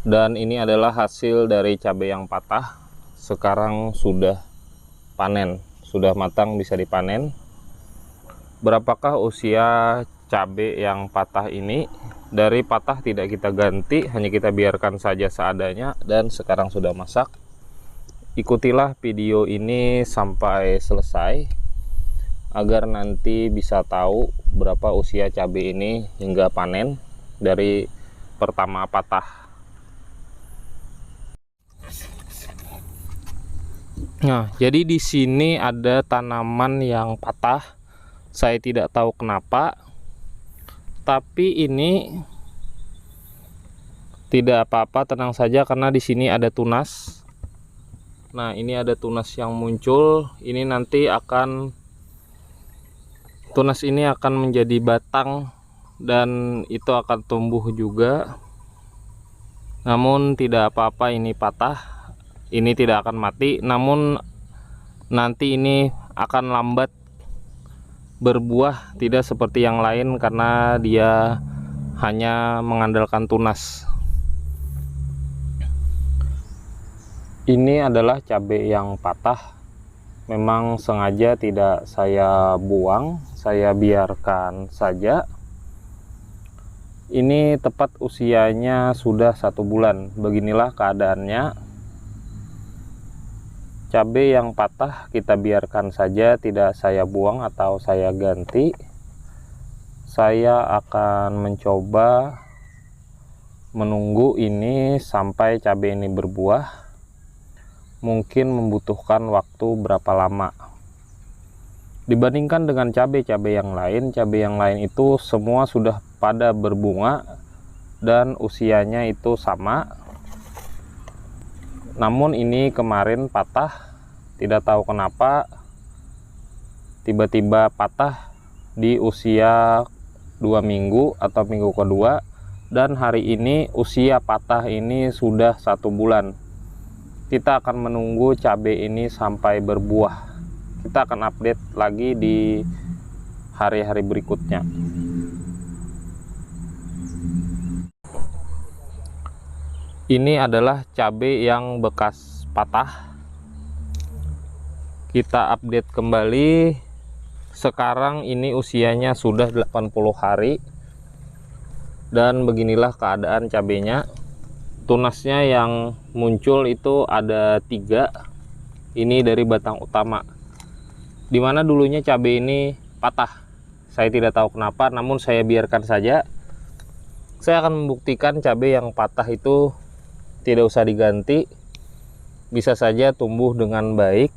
Dan ini adalah hasil dari cabai yang patah. Sekarang sudah panen, sudah matang, bisa dipanen. Berapakah usia cabai yang patah ini? Dari patah tidak kita ganti, hanya kita biarkan saja seadanya, dan sekarang sudah masak. Ikutilah video ini sampai selesai agar nanti bisa tahu berapa usia cabai ini hingga panen dari pertama patah. Nah, jadi di sini ada tanaman yang patah. Saya tidak tahu kenapa, tapi ini tidak apa-apa, tenang saja karena di sini ada tunas. Nah, ini ada tunas yang muncul. Ini nanti tunas ini akan menjadi batang dan itu akan tumbuh juga. Namun tidak apa-apa, ini patah. Ini tidak akan mati, namun nanti ini akan lambat berbuah, tidak seperti yang lain karena dia hanya mengandalkan tunas. Ini adalah cabai yang patah. Memang sengaja tidak saya buang, saya biarkan saja. Ini tepat usianya sudah 1 bulan. Beginilah keadaannya. Cabai yang patah kita biarkan saja, tidak saya buang atau saya ganti. Saya akan mencoba menunggu ini sampai cabai ini berbuah. Mungkin membutuhkan waktu berapa lama dibandingkan dengan cabai-cabai yang lain. Cabai yang lain itu semua sudah pada berbunga dan usianya itu sama. Namun ini kemarin patah, tidak tahu kenapa tiba-tiba patah di usia 2 minggu atau minggu kedua, dan hari ini usia patah ini sudah 1 bulan. Kita akan menunggu cabai ini sampai berbuah. Kita akan update lagi di hari-hari berikutnya. Ini adalah cabai yang bekas patah. Kita update kembali. Sekarang ini usianya sudah 80 hari. Dan beginilah keadaan cabainya. Tunasnya yang muncul itu ada 3. Ini dari batang utama. Dimana dulunya cabai ini patah. Saya tidak tahu kenapa, namun saya biarkan saja. Saya akan membuktikan cabai yang patah itu tidak usah diganti, bisa saja tumbuh dengan baik,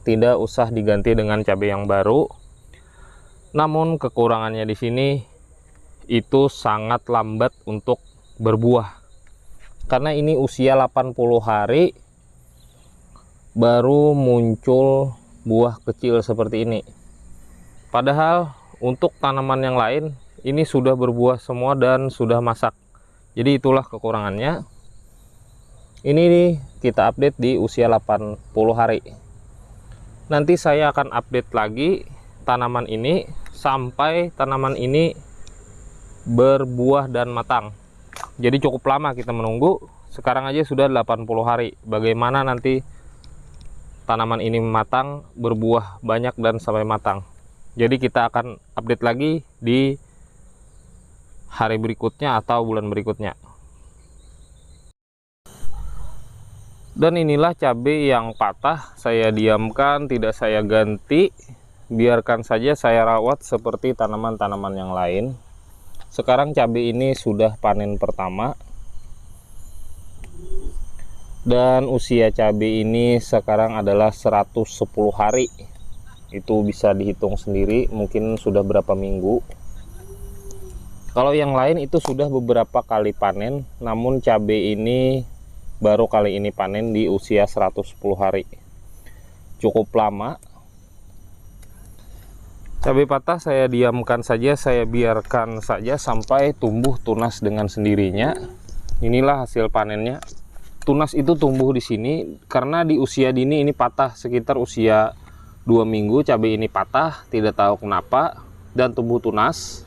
tidak usah diganti dengan cabai yang baru. Namun kekurangannya di sini itu sangat lambat untuk berbuah, karena ini usia 80 hari baru muncul buah kecil seperti ini. Padahal untuk tanaman yang lain ini sudah berbuah semua dan sudah masak. Jadi itulah kekurangannya. Ini kita update di usia 80 hari. Nanti saya akan update lagi tanaman ini sampai tanaman ini berbuah dan matang. Jadi cukup lama kita menunggu. Sekarang aja sudah 80 hari. Bagaimana nanti tanaman ini matang, berbuah banyak dan sampai matang. Jadi kita akan update lagi di hari berikutnya atau bulan berikutnya. Dan inilah cabai yang patah, saya diamkan, tidak saya ganti, biarkan saja saya rawat seperti tanaman-tanaman yang lain. Sekarang cabai ini sudah panen pertama, dan usia cabai ini sekarang adalah 110 hari. Itu bisa dihitung sendiri, mungkin sudah berapa minggu. Kalau yang lain itu sudah beberapa kali panen, namun cabai ini baru kali ini panen di usia 110 hari. Cukup lama. Cabai patah saya diamkan saja, saya biarkan saja sampai tumbuh tunas dengan sendirinya. Inilah hasil panennya. Tunas itu tumbuh di sini karena di usia dini ini patah, sekitar usia 2 minggu cabai ini patah, tidak tahu kenapa, dan tumbuh tunas.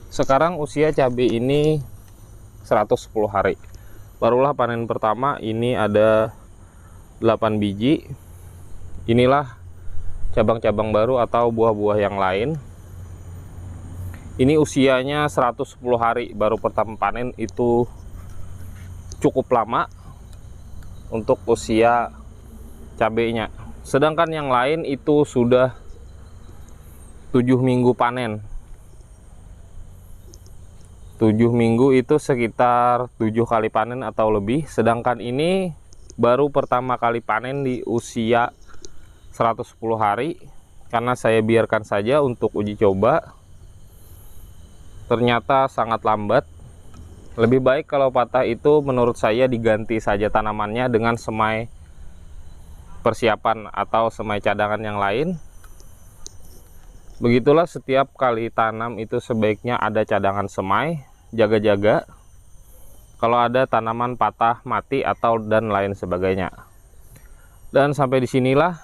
Sekarang usia cabai ini 110 hari. Barulah panen pertama, ini ada 8 biji. Inilah cabang-cabang baru atau buah-buah yang lain. Ini usianya 110 hari baru pertama panen, itu cukup lama untuk usia cabenya. Sedangkan yang lain itu sudah 7 minggu panen. 7 minggu itu sekitar 7 kali panen atau lebih. Sedangkan ini baru pertama kali panen di usia 110 hari. Karena saya biarkan saja untuk uji coba. Ternyata sangat lambat. Lebih baik kalau patah itu menurut saya diganti saja tanamannya dengan semai persiapan atau semai cadangan yang lain. Begitulah, setiap kali tanam itu sebaiknya ada cadangan semai, jaga-jaga kalau ada tanaman patah, mati, atau dan lain sebagainya. Dan sampai disinilah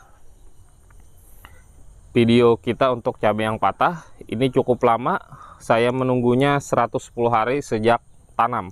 video kita untuk cabai yang patah. Ini cukup lama, saya menunggunya 110 hari sejak tanam.